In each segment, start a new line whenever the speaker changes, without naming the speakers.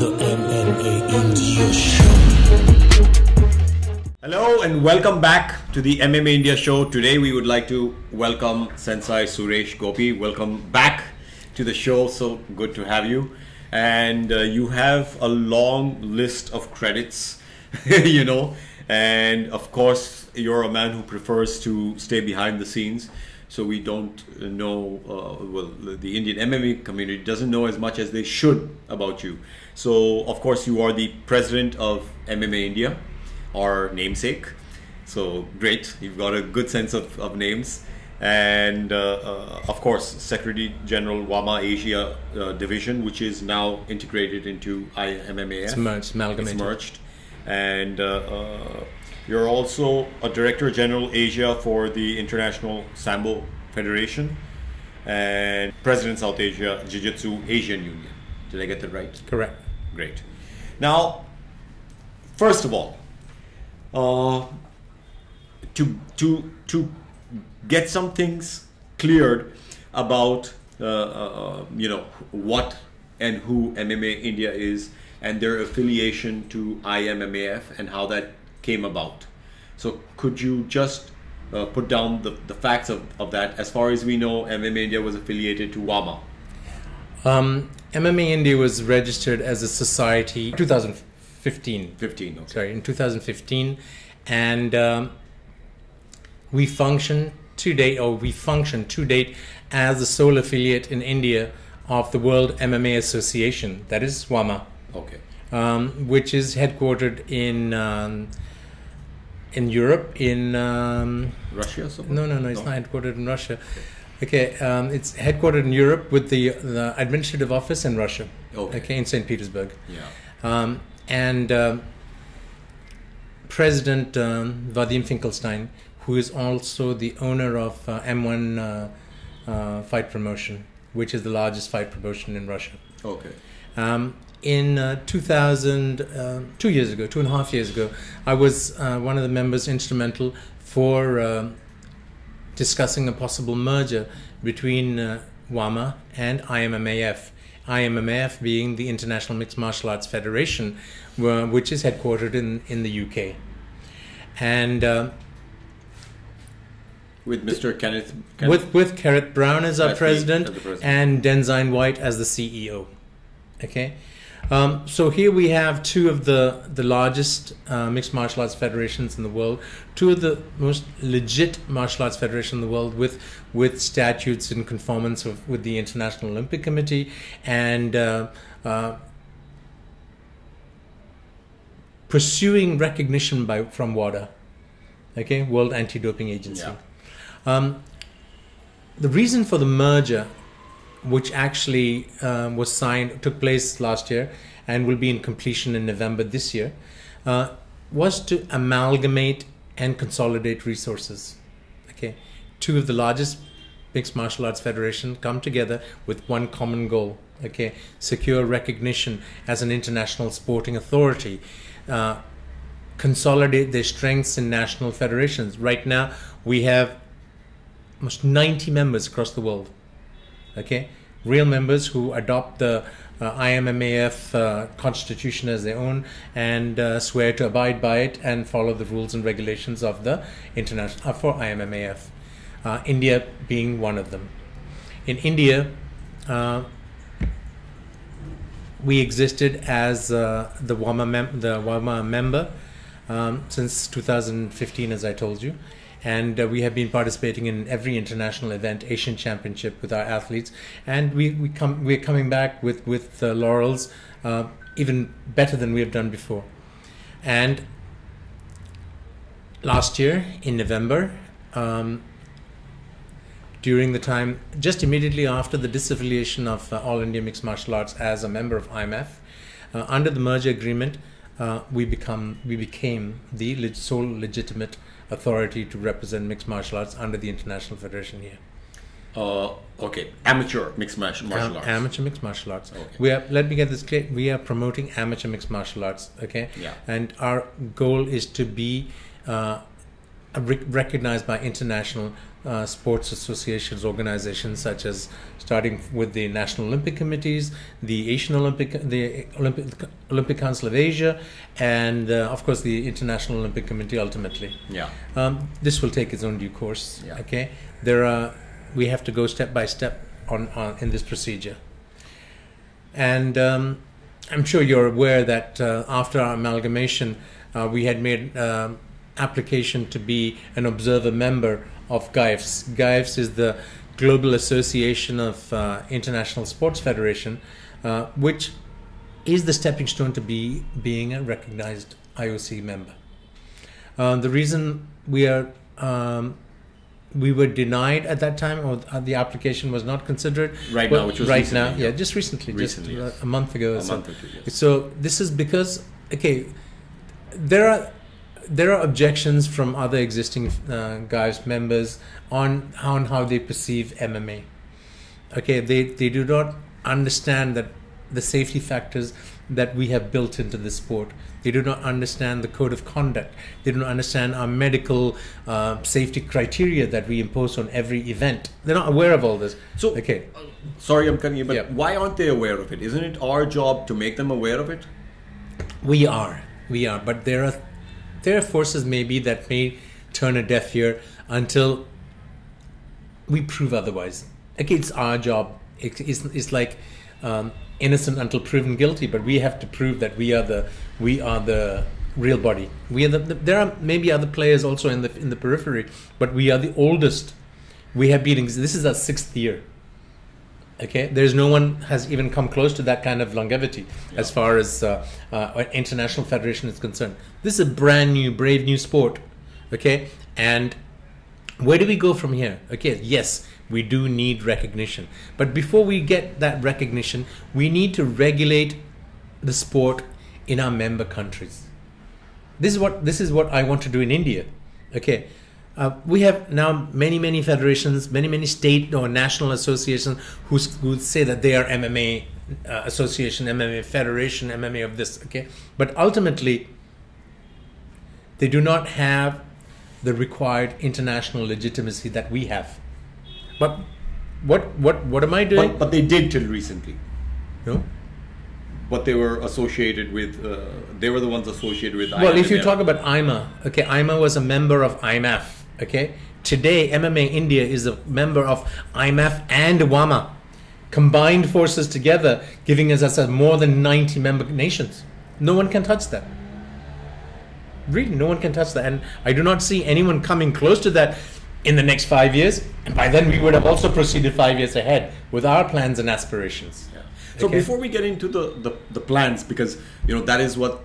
the MMA India Show.
Hello and welcome back to the MMA India Show. Today we would like to welcome Sensei Suresh Gopi. Welcome back to the show. So good to have you. And you have a long list of credits, you know, and of course you're a man who prefers to stay behind the scenes. So we don't know, well, the Indian MMA community doesn't know as much as they should about you. So, of course, you are the president of MMA India, our namesake. So, great. You've got a good sense of names. And, of course, Secretary General WAMA Asia Division, which is now integrated into IMMAF.
It's merged, amalgamated.
It's merged. And you're also a Director General Asia for the International Sambo Federation and President South Asia Jiu-Jitsu Asian Union. Did I get that right?
Correct.
Great. Now, first of all, to get some things cleared about you know, what and who MMA India is and their affiliation to IMMAF and how that came about. So could you just put down the facts of that? As far as we know, MMA India was affiliated to WAMA.
MMA India was registered as a society in 2015.
15, okay.
Sorry, in 2015, and we function to date as the sole affiliate in India of the World MMA Association, that is WAMA.
Okay.
Which is headquartered in Europe, in
Russia?
No, it's not headquartered in Russia. Okay, it's headquartered in Europe with the administrative office in Russia. Okay, in St. Petersburg.
Yeah.
And President Vadim Finkelstein, who is also the owner of M1 Fight Promotion, which is the largest fight promotion in Russia.
Okay.
In 2.5 years ago, I was one of the members instrumental for discussing a possible merger between WAMA and IMMAF. IMMAF being the International Mixed Martial Arts Federation, which is headquartered in the UK. And
with Mr. Kenneth
with Kenneth Brown as our president,
as the president,
and Denzine White as the CEO. Okay. So here we have two of the largest mixed martial arts federations in the world, two of the most legit martial arts federations in the world with statutes in conformance with the International Olympic Committee and pursuing recognition from WADA, okay, World Anti-Doping Agency.
Yeah.
The reason for the merger, which actually took place last year and will be in completion in November this year, was to amalgamate and consolidate resources. Okay, two of the largest mixed martial arts federations come together with one common goal. Okay, secure recognition as an international sporting authority, consolidate their strengths in national federations. Right now, we have almost 90 members across the world. Okay, real members who adopt the IMMAF constitution as their own and swear to abide by it and follow the rules and regulations of the international for IMMAF. India being one of them. In India, we existed as the WAMA member since 2015, as I told you. And we have been participating in every international event, Asian Championship with our athletes, and we're coming back with laurels even better than we have done before. And last year in November, during the time just immediately after the disaffiliation of All India Mixed Martial Arts as a member of IMF, under the merger agreement, we became the sole legitimate authority to represent mixed martial arts under the International Federation here.
Okay, amateur mixed martial arts.
Amateur mixed martial arts.
Okay.
Let me get this clear. We are promoting amateur mixed martial arts. Okay.
Yeah.
And our goal is to be recognized by international sports associations, organizations such as starting with the National Olympic Committees, the Olympic Council of Asia, and of course the International Olympic Committee ultimately.
Yeah.
This will take its own due course.
Yeah.
Okay. We have to go step by step on in this procedure. And I'm sure you're aware that after our amalgamation, we had made application to be an observer member of GAIFS. GAIFS is the Global Association of International Sports Federation, which is the stepping stone to being a recognized IOC member. The reason we were denied at that time, or the application was not considered
right now, which was
right
recently,
now, yeah, just recently,
yes.
A month ago.
A month or two, yes.
So this is because, okay, there are objections from other existing GAIFS members on how they perceive MMA. Okay, they do not understand that the safety factors that we have built into the sport. They do not understand the code of conduct. They do not understand our medical safety criteria that we impose on every event. They're not aware of all this. So, okay,
sorry, I'm cutting you, but
yeah.
Why aren't they aware of it? Isn't it our job to make them aware of it?
We are, but there are forces maybe that may turn a deaf ear until we prove otherwise. Okay, it's our job. It's like innocent until proven guilty, but we have to prove that we are the real body. We are there are maybe other players also in the periphery, but we are the oldest. We have been. This is our 6th year. Okay, there's no one has even come close to that kind of longevity as far as an international federation is concerned. This is a brand new, brave new sport. Okay, and where do we go from here? Okay, yes, we do need recognition, but before we get that recognition, we need to regulate the sport in our member countries. This is what I want to do in India. Okay. We have now many federations, many state or national associations who say that they are MMA association, MMA federation, MMA of this. Okay, but ultimately they do not have the required international legitimacy that we have. But what am I doing?
But they did till recently.
No.
But they were associated with. They were the ones associated with.
Well, if you talk about IMA, okay, IMA was a member of IMAF. Okay, today MMA India is a member of IMAF and WAMA, combined forces together, giving us more than 90 member nations. No one can touch that. Really, no one can touch that, and I do not see anyone coming close to that in the next 5 years. And by then, we would have also proceeded 5 years ahead with our plans and aspirations.
Yeah. So before we get into the plans, because that is what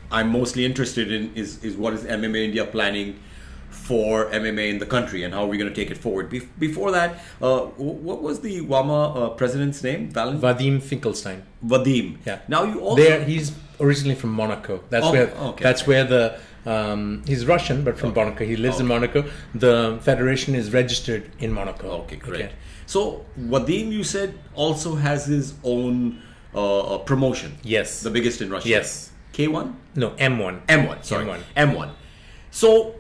I'm mostly interested in, is what is MMA India planning for MMA in the country and how we're going to take it forward. Before that, what was the WAMA president's name?
Vadim Finkelstein.
Vadim.
Yeah.
Now you also.
He's originally from Monaco. That's
where
the he's Russian, but from Monaco. He lives in Monaco. The federation is registered in Monaco.
Okay, great. Okay. So Vadim, you said, also has his own promotion.
Yes.
The biggest in Russia.
Yes.
K1?
No, M1.
M1. Sorry. M1. So.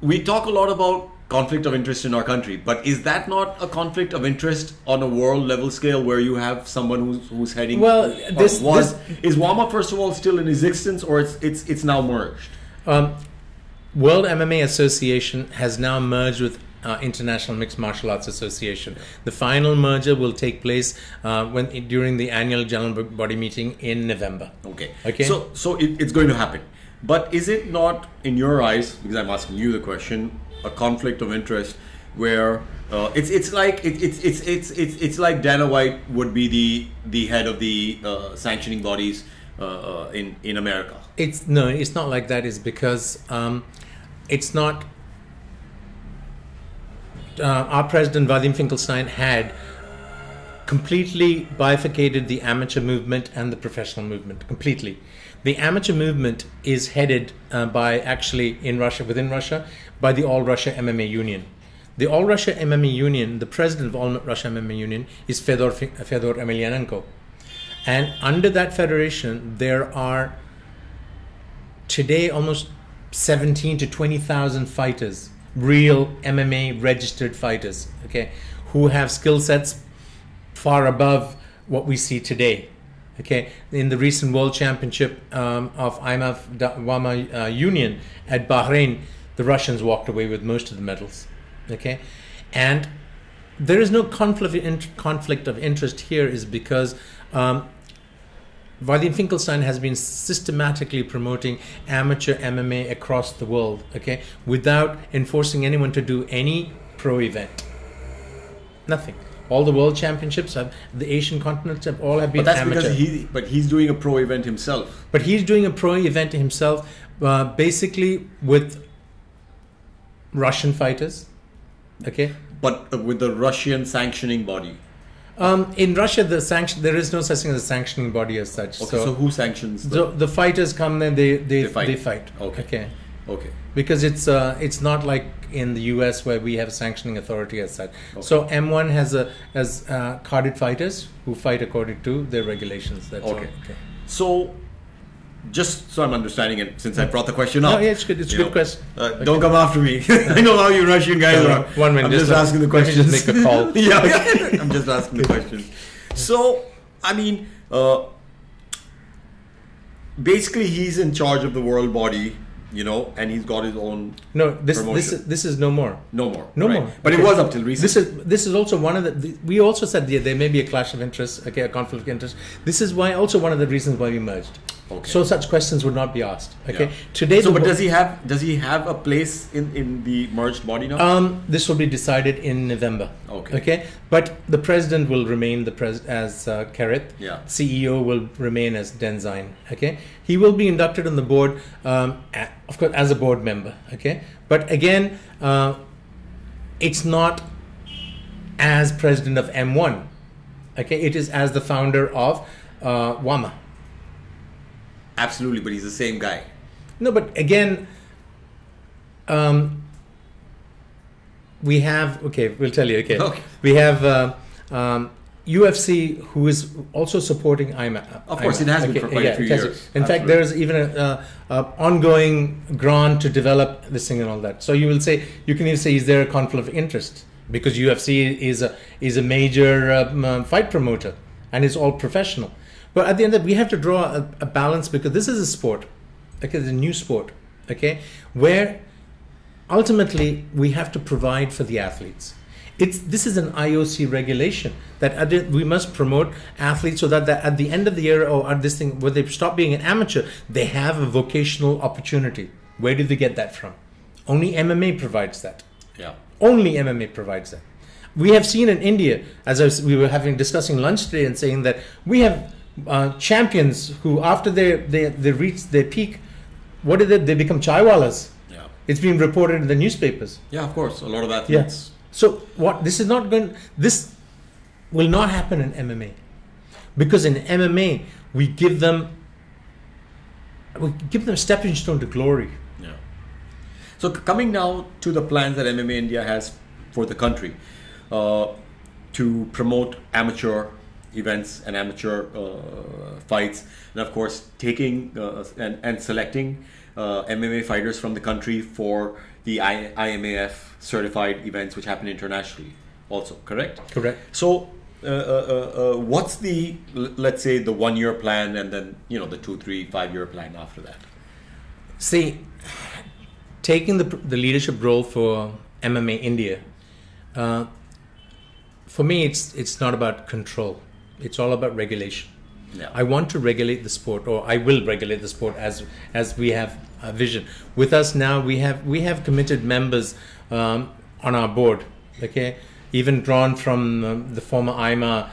We talk a lot about conflict of interest in our country, but is that not a conflict of interest on a world level scale where you have someone who's heading?
Well,
is WAMA first of all still in existence, or it's now merged?
World MMA Association has now merged with International Mixed Martial Arts Association. The final merger will take place during the annual general body meeting in November.
Okay. So it's going to happen. But is it not, in your eyes, because I'm asking you the question, a conflict of interest where it's like Dana White would be the head of the sanctioning bodies in America?
It's not like that. It's because it's not. Our president Vadim Finkelstein had completely bifurcated the amateur movement and the professional movement completely. The amateur movement is headed within Russia, by the All Russia MMA Union. The All Russia MMA Union, the president of All Russia MMA Union is Fedor Emelianenko. And under that federation, there are today almost 17 to 20,000 fighters real MMA registered fighters, okay, who have skill sets far above what we see today. Okay, in the recent World Championship of IMF Union at Bahrain, the Russians walked away with most of the medals. Okay, and there is no conflict of interest here, is because Vadim Finkelstein has been systematically promoting amateur MMA across the world, okay, without enforcing anyone to do any pro event. Nothing. All the world championships, the Asian continents have all have been amateur.
But that's because he's doing a pro event himself.
But he's doing a pro event himself, basically with Russian fighters, okay.
But with the Russian sanctioning body.
In Russia, there is no such thing as a sanctioning body as such.
Okay, so who sanctions?
The fighters come and they fight.
Okay. Okay.
Because it's not like in the US where we have a sanctioning authority as such. Okay. So M1 has carded fighters who fight according to their regulations. That's all. Okay.
So, just so I'm understanding it, since I brought the question up.
No, yeah, it's good. It's a good question.
Don't come after me. I know how you Russian guys are.
1 minute.
I'm just asking the questions.
Just make a call.
Yeah, I'm just asking the questions. So, I mean, basically, he's in charge of the world body, and he's got his own.
No, this is no more.
No more.
No more.
But it was up till recently.
This is also one of the. We also said there may be a clash of interests, okay, a conflict of interest. This is why also one of the reasons why we merged. Okay. So such questions would not be asked. Okay. Yeah. Today.
So, but does he have a place in the merged body now?
This will be decided in November.
Okay.
Okay. But the president will remain as Kerith.
Yeah.
CEO will remain as Denzine. Okay. He will be inducted on the board, of course, as a board member. Okay. But again, it's not as president of M1. Okay. It is as the founder of WAMA.
Absolutely, but he's the same guy.
No, but again, we have, we'll tell you, okay. We have UFC, who is also supporting IMA.
Of course, it has been for quite a few years.
In fact, there's even an ongoing grant to develop this thing and all that. So you can even say, is there a conflict of interest? Because UFC is a major fight promoter, and it's all professional. But at the end of it, we have to draw a balance, because this is a sport, okay, it's a new sport, okay, where ultimately we have to provide for the athletes. This is an IOC regulation that we must promote athletes so that at the end of the year or at this thing, where they stop being an amateur, they have a vocational opportunity. Where do they get that from? Only MMA provides that.
Yeah.
Only MMA provides that. We have seen in India, we were discussing lunch today and saying that we have champions who, after they reach their peak, what did they become? Chaiwalas.
Yeah.
It's been reported in the newspapers.
Yeah, of course, a lot of athletes.
Yeah. So this will not happen in MMA, because in MMA we give them a stepping stone to glory.
Yeah. So coming now to the plans that MMA India has for the country to promote amateur events and amateur fights, and of course taking and selecting MMA fighters from the country for the IMAF certified events, which happen internationally also, correct?
Correct.
So what's the, let's say, the 1 year plan, and then the 2, 3, 5 year plan after that?
See, taking the leadership role for MMA India, for me it's not about control. It's all about regulation. Yeah. I want to regulate the sport, or I will regulate the sport as we have a vision. With us now, we have committed members on our board. Okay, even drawn from the former IMA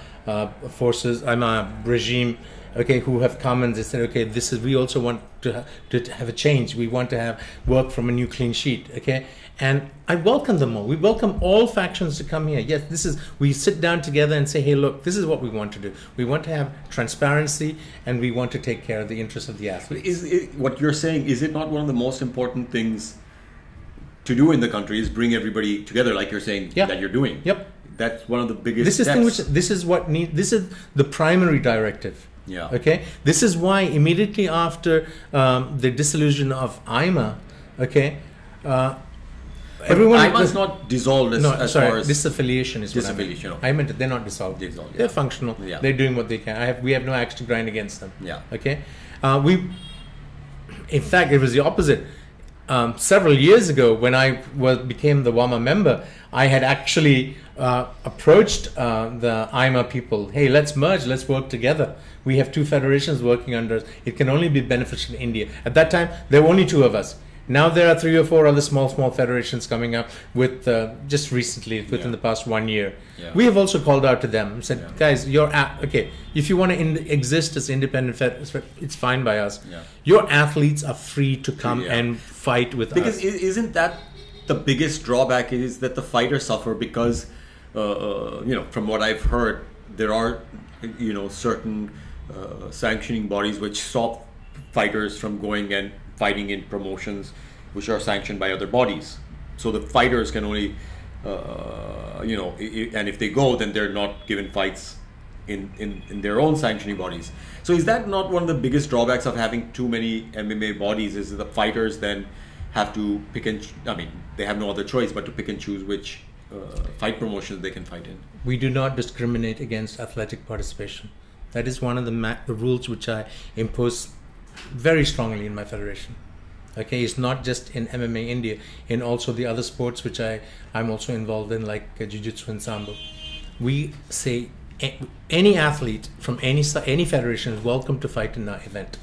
forces, IMA regime. Okay, who have come and they said, okay, we also want to have a change. We want to have work from a new clean sheet. Okay, and I welcome them all. We welcome all factions to come here. Yes, we sit down together and say, hey, look, this is what we want to do. We want to have transparency, and we want to take care of the interests of the athletes.
What you're saying, is it not one of the most important things to do in the country, is bring everybody together, like you're saying that you're doing?
Yep.
That's one of the biggest steps.
This is the primary directive.
Yeah.
Okay. This is why immediately after the dissolution of IMA, okay, everyone.
IMA is not dissolved as far as
disaffiliation is
disaffiliation.
What I meant. They're not dissolved.
Dissolved, yeah.
They're functional.
Yeah.
They're doing what they can. We have no axe to grind against them.
Yeah.
Okay. In fact, it was the opposite. Several years ago, when I became the WAMA member, I had actually approached the IMA people. Hey, let's merge. Let's work together. We have two federations working under us. It can only be beneficial in India. At that time, there were only two of us. Now there are 3 or 4 other small federations coming up with just recently, within the past 1 year.
Yeah.
We have also called out to them and said, guys, okay, if you want to exist as independent feds, it's fine by us.
Yeah.
Your athletes are free to come and fight with us.
Because isn't that the biggest drawback is that the fighters suffer because, from what I've heard, there are, certain sanctioning bodies which stop fighters from going and fighting in promotions which are sanctioned by other bodies. So the fighters can only, and if they go, then they're not given fights in their own sanctioning bodies. So is that not one of the biggest drawbacks of having too many MMA bodies, is that the fighters then have to pick and, they have no other choice but to pick and choose which fight promotions they can fight in?
We do not discriminate against athletic participation. That is one of the rules which I impose very strongly in my federation. Okay, it's not just in MMA India, in also the other sports which I'm also involved in, like Jiu-Jitsu and Sambo. We say any athlete from any federation is welcome to fight in our event.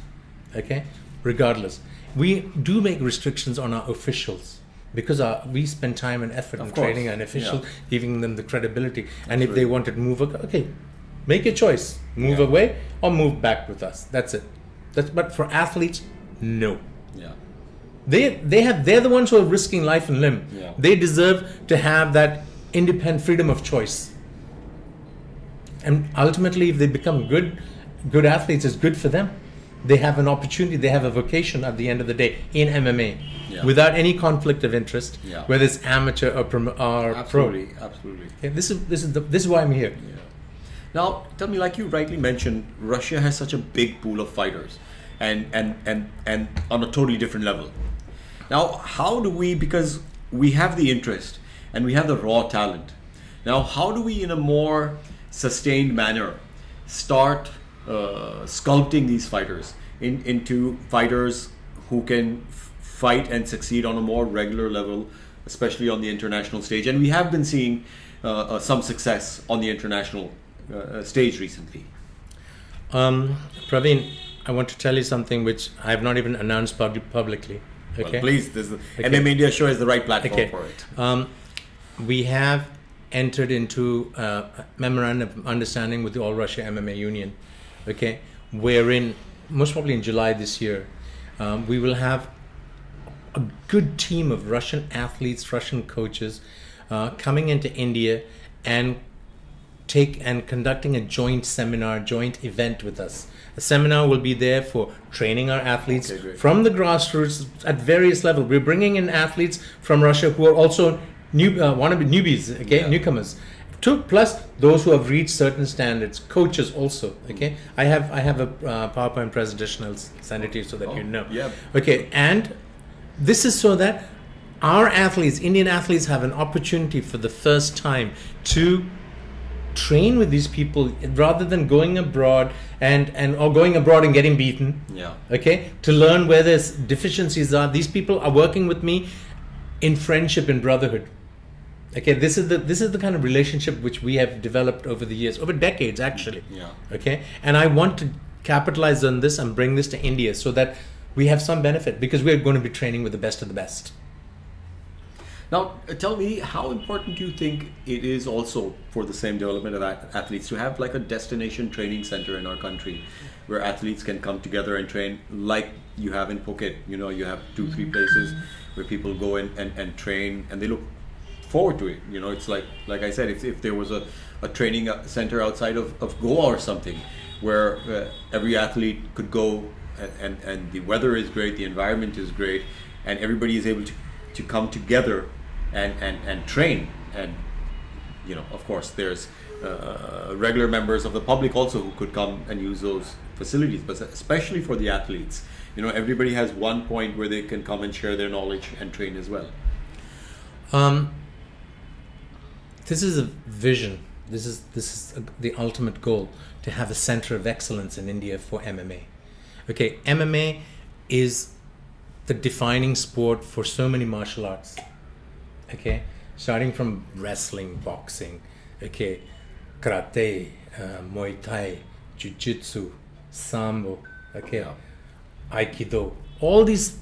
Okay, regardless. We do make restrictions on our officials because we spend time and effort in training an official, giving them the credibility. And if they want to move, okay, make your choice. Move away or move back with us. That's it. But for athletes, no.
Yeah.
They're the ones who are risking life and limb.
Yeah.
They deserve to have that independent freedom of choice. And ultimately, if they become good athletes, it's good for them. They have an opportunity, they have a vocation at the end of the day in MMA, without any conflict of interest, whether it's amateur or pro.
Absolutely.
Okay, this is why I'm here.
Yeah. Now, tell me, like you rightly mentioned, Russia has such a big pool of fighters, and on a totally different level. Now, how do we, because we have the interest and we have the raw talent, now how do we in a more sustained manner start sculpting these fighters into fighters who can fight and succeed on a more regular level, especially on the international stage? And we have been seeing some success on the international stage recently.
Parvin, I want to tell you something which I have not even announced publicly. Okay?
Well, please, MMA India Show is the right platform for it.
We have entered into a memorandum of understanding with the All Russia MMA Union, okay, wherein most probably in July this year, we will have a good team of Russian athletes, Russian coaches coming into India and conducting a joint seminar, joint event with us. A seminar will be there for training our athletes from the grassroots at various levels. We're bringing in athletes from Russia who are also wannabe newbies, newcomers. Plus those who have reached certain standards, coaches also. Okay, I have a PowerPoint presentation. I'll send it to you so that you know.
Yeah.
Okay, and this is so that our athletes, Indian athletes, have an opportunity for the first time to train with these people rather than going abroad and getting beaten.
Yeah.
Okay, to learn where there's deficiencies are. These people are working with me in friendship and brotherhood. Okay, this is the kind of relationship which we have developed over the years, over decades actually.
Yeah.
Okay, and I want to capitalize on this and bring this to India so that we have some benefit, because we're going to be training with the best of the best.
Now, tell me, how important do you think it is also for the same development of athletes to have like a destination training center in our country where athletes can come together and train, like you have in Phuket? You have 2-3 places where people go and train, and they look forward to it. It's like I said, if there was a training center outside of Goa or something where every athlete could go and the weather is great, the environment is great, and everybody is able to come together and train. And of course there's regular members of the public also who could come and use those facilities, but especially for the athletes, everybody has one point where they can come and share their knowledge and train as well.
This is a vision. This is the ultimate goal, to have a center of excellence in India for MMA. Okay, MMA is the defining sport for so many martial arts. Okay, starting from wrestling, boxing, okay, karate, Muay Thai, Jiu-Jitsu, Sambo, okay, Aikido. All these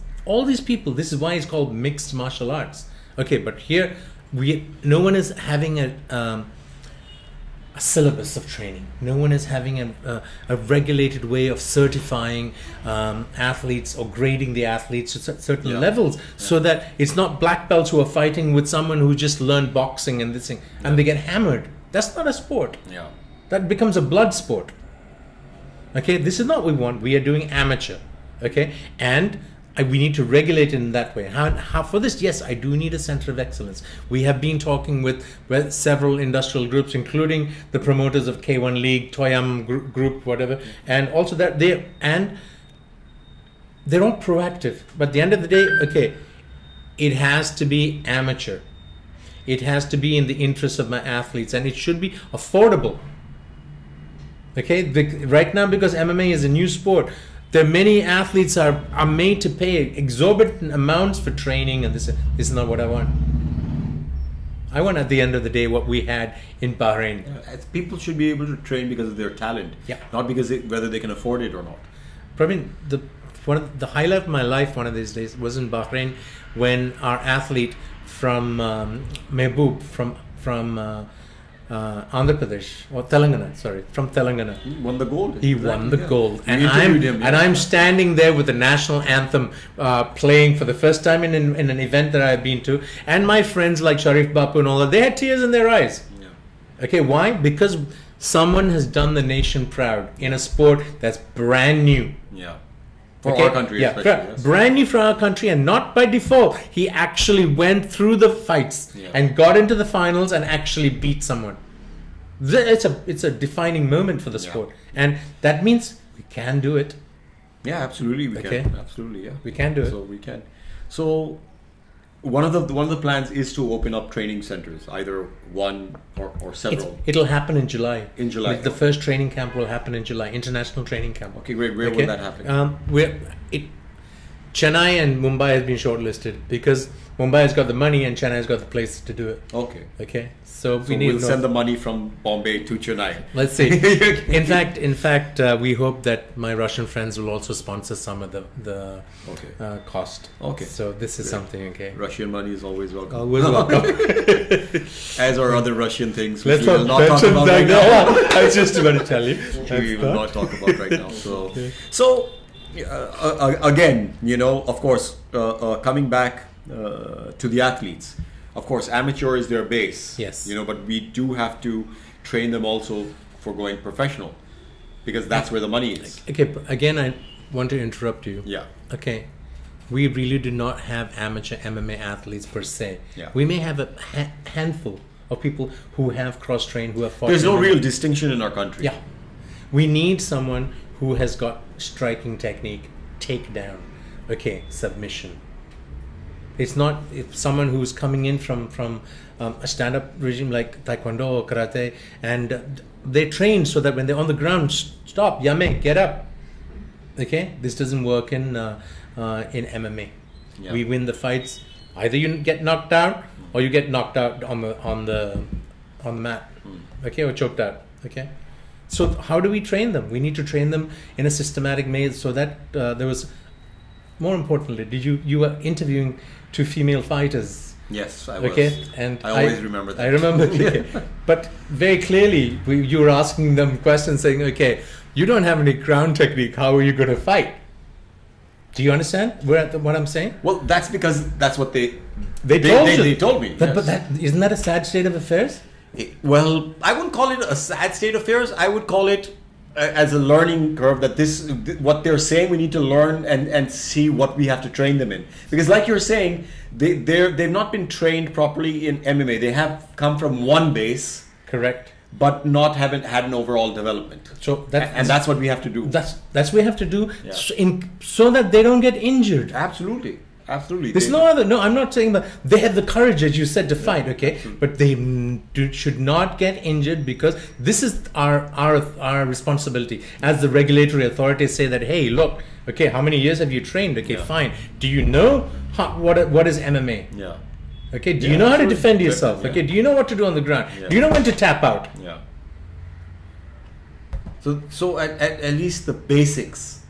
people. This is why it's called mixed martial arts. Okay, but here no one is having a syllabus of training. No one is having a regulated way of certifying athletes or grading the athletes to certain levels, so that it's not black belts who are fighting with someone who just learned boxing and this thing, and they get hammered. That's not a sport.
Yeah.
That becomes a blood sport. Okay, this is not what we want. We are doing amateur. Okay, and we need to regulate it in that way. How for this? Yes, I do need a center of excellence. We have been talking with several industrial groups, including the promoters of K1 League, Toyam Group, whatever, and also that they're all proactive. But at the end of the day, okay, it has to be amateur. It has to be in the interest of my athletes, and it should be affordable. Okay, right now, because MMA is a new sport, there are many athletes are made to pay exorbitant amounts for training, and this is not what I want. I want, at the end of the day, what we had in Bahrain.
People should be able to train because of their talent, not because whether they can afford it or not.
Probably one of the highlight of my life one of these days was in Bahrain, when our athlete from Mehboob from Andhra Pradesh or Telangana, from Telangana.
He won the gold.
He won the gold, and I'm standing there with the national anthem playing for the first time in an event that I've been to, and my friends like Sharif Bapu and all that, they had tears in their eyes. Yeah. Okay, why? Because someone has done the nation proud in a sport that's brand new.
Yeah. For our country, especially. Yes.
Brand new for our country, and not by default. He actually went through the fights and got into the finals and actually beat someone. It's a defining moment for the sport, and that means we can do it.
Yeah, absolutely, we can. Absolutely, yeah,
we can do it.
So we can. So one of the plans is to open up training centers, either one or several.
It'll happen in July.
In July,
the first training camp will happen in July. International training camp.
Okay, great. Where will that happen?
Chennai and Mumbai has been shortlisted because Mumbai has got the money and Chennai has got the place to do it.
Okay.
Okay. So
we'll send the money from Bombay to Chennai.
Let's see. In fact, we hope that my Russian friends will also sponsor some of the cost.
Okay.
So this is something. Okay.
Russian money is always welcome.
Always welcome.
As are other Russian things.
Let's not talk about right now. I was just about to tell you.
We will not talk about right now. So again, of course, coming back to the athletes. Of course, amateur is their base.
Yes.
But we do have to train them also for going professional, because that's where the money is.
Okay. Again, I want to interrupt you.
Yeah.
Okay. We really do not have amateur MMA athletes per se.
Yeah.
We may have a handful of people who have cross-trained, who have fought.
There's no real distinction in our country.
Yeah. We need someone who has got striking technique, takedown, submission. It's not someone who's coming in from a stand-up regime like Taekwondo or Karate, and they train so that when they're on the ground, stop, yame, get up. Okay, this doesn't work in MMA. Yeah. We win the fights. Either you get knocked out or you get knocked out on the mat, or choked out. Okay. So how do we train them? We need to train them in a systematic way so that there was. More importantly, you were interviewing 2 female fighters?
Yes, I was.
Okay, and
I always remember that.
I remember. Okay. But very clearly, you were asking them questions, saying, "Okay, you don't have any ground technique. How are you going to fight?" Do you understand what I'm saying?
Well, that's because that's what they told me.
But isn't that a sad state of affairs?
Well, I wouldn't call it a sad state of affairs. I would call it as a learning curve, that what they're saying, we need to learn and see what we have to train them in. Because like you're saying, they've not been trained properly in MMA. They have come from one base.
Correct.
But haven't had an overall development. So that's what we have to do.
That's what we have to do, so that they don't get injured.
Absolutely. Absolutely.
There's no other. No, I'm not saying that they have the courage, as you said, to fight. Okay, but they should not get injured, because this is our responsibility as the regulatory authorities say that. Hey, look. Okay, how many years have you trained? Okay, fine. Do you know what is MMA?
Yeah.
Okay. Do you know how to defend yourself?
Yeah.
Okay. Do you know what to do on the ground?
Yeah.
Do you know when to tap out?
Yeah. So at least the basics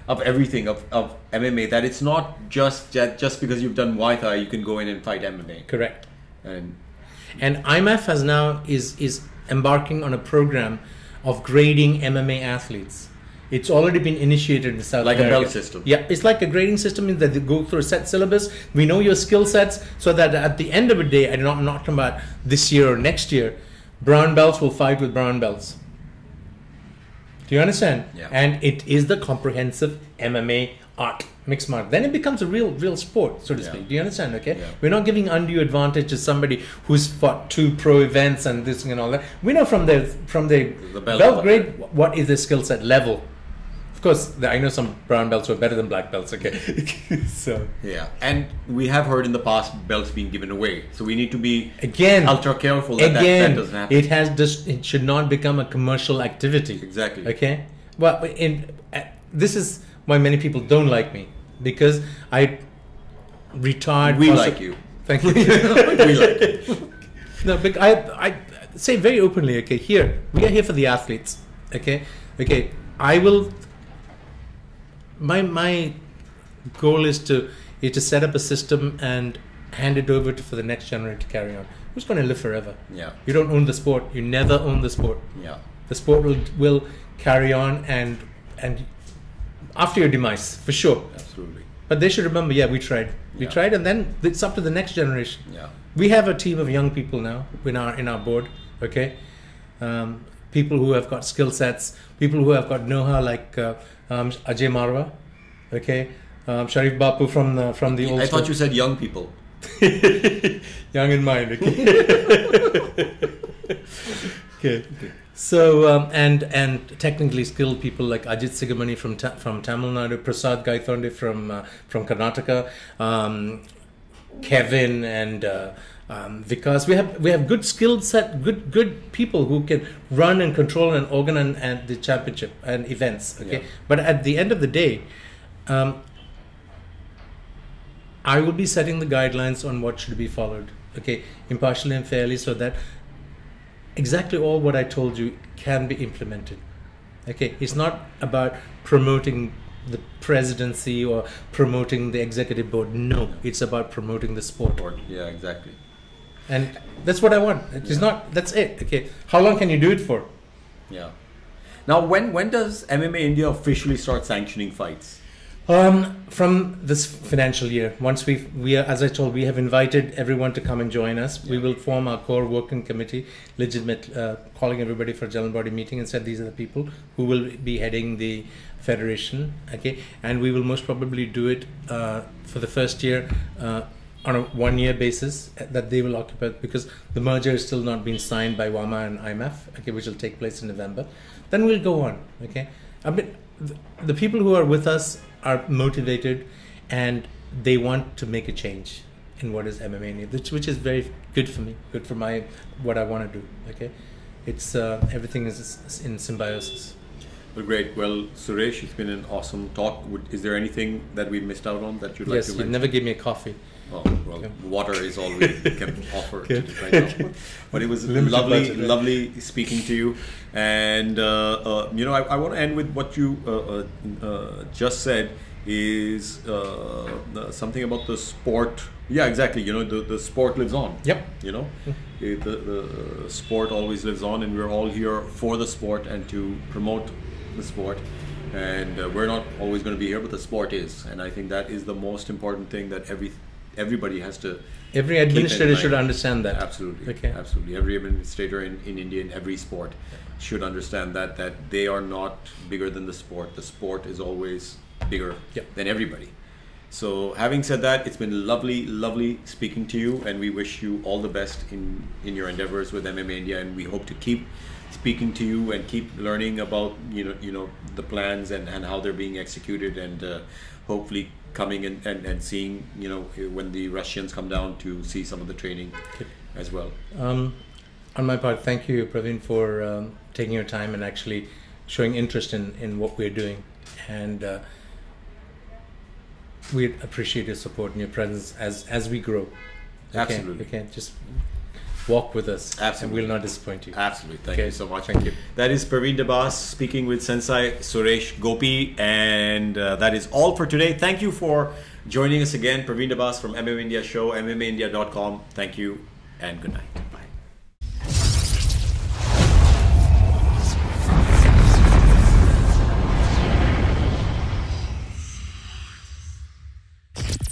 of everything of MMA, that it's not just because you've done Muay Thai you can go in and fight MMA.
Correct.
And
IMF has now is embarking on a program of grading MMA athletes. It's already been initiated in South America.
Like a belt system.
Yeah, it's like a grading system in that they go through a set syllabus. We know your skill sets, so that at the end of the day, I'm not talking about this year or next year, brown belts will fight with brown belts. Do you understand?
Yeah.
And it is the comprehensive MMA art, mixed martial. Then it becomes a real sport, so to speak. Do you understand? Okay, we're not giving undue advantage to somebody who's fought 2 pro events and this and all that. We know from the belt grade what is the skill set level. Of course, I know some brown belts who are better than black belts. Okay, so
yeah, and we have heard in the past belts being given away, so we need to be ultra careful that doesn't happen.
It should not become a commercial activity.
Exactly.
Okay. Well, this is why many people don't like me, because I retired.
We like you.
Thank you.
We like you.
No, but I say very openly. Okay, we are here for the athletes. Okay. I will. My goal is to set up a system and hand it over for the next generation to carry on. Who's going to live forever? Yeah. You don't own the sport. You never own the sport. Yeah. The sport will carry on and after your demise, for sure.
Absolutely.
But they should remember, we tried. We tried, and then it's up to the next generation. Yeah. We have a team of young people now in our board. Okay. People who have got skill sets, people who have got know-how, like Ajay Marwa, okay, Sharif Bapu from the old.
I thought you said young people.
Young in mind, okay. Okay. So and technically skilled people like Ajit Sigamani from Tamil Nadu, Prasad Gaitonde from Karnataka, Kevin and Vikas. We have good skill set, good people who can run and control and organize and the championship and events. Okay, but at the end of the day, I will be setting the guidelines on what should be followed. Okay, impartially and fairly, so that exactly all what I told you can be implemented. Okay, it's not about promoting the presidency or promoting the executive board. No, it's about promoting the sport.
Yeah, exactly.
And that's what I want. It's not. That's it. Okay. How long can you do it for?
Yeah. Now, when does MMA India officially start sanctioning fights?
From this financial year. Once we are, as I told, we have invited everyone to come and join us. We will form our core working committee, legitimate, calling everybody for a general body meeting and said these are the people who will be heading the federation. Okay, and we will most probably do it for the first year on a 1-year basis that they will occupy, because the merger is still not been signed by WAMA and IMF. Okay, which will take place in November. Then we'll go on. Okay, I mean, the people who are with us are motivated and they want to make a change in what is MMA India, which is very good for me, good for what I want to do. Okay, it's everything is in symbiosis.
Well, great. Well, Suresh, it's been an awesome talk. Is there anything that we missed out on that you'd like to mention?
Yes, you never gave me a coffee.
Oh, well, water is all we can offer right now. But it was lovely speaking to you. And, I want to end with what you just said is something about the sport. Yeah, exactly. The sport lives on.
Yep.
The sport always lives on, and we're all here for the sport and to promote the sport. And we're not always going to be here, but the sport is. And I think that is the most important thing that everybody has to.
Every administrator should understand that.
Absolutely. Okay. Absolutely. Every administrator in India, in every sport, should understand that they are not bigger than the sport. The sport is always bigger than everybody. So having said that, it's been lovely speaking to you, and we wish you all the best in your endeavors with MMA India, and we hope to keep speaking to you and keep learning about the plans and how they're being executed, and hopefully coming and seeing, you know, when the Russians come down to see some of the training as well.
On my part, thank you, Parvin, for taking your time and actually showing interest in what we're doing. And we appreciate your support and your presence as we grow.
Absolutely.
You can just walk with us.
Absolutely.
And we'll not disappoint you.
Absolutely. Thank you so much.
Thank you.
That is Parvin Dabas speaking with Sensei Suresh Gopi, and that is all for today. Thank you for joining us again. Parvin Dabas from MMA India Show, MMAindia.com. Thank you and good night.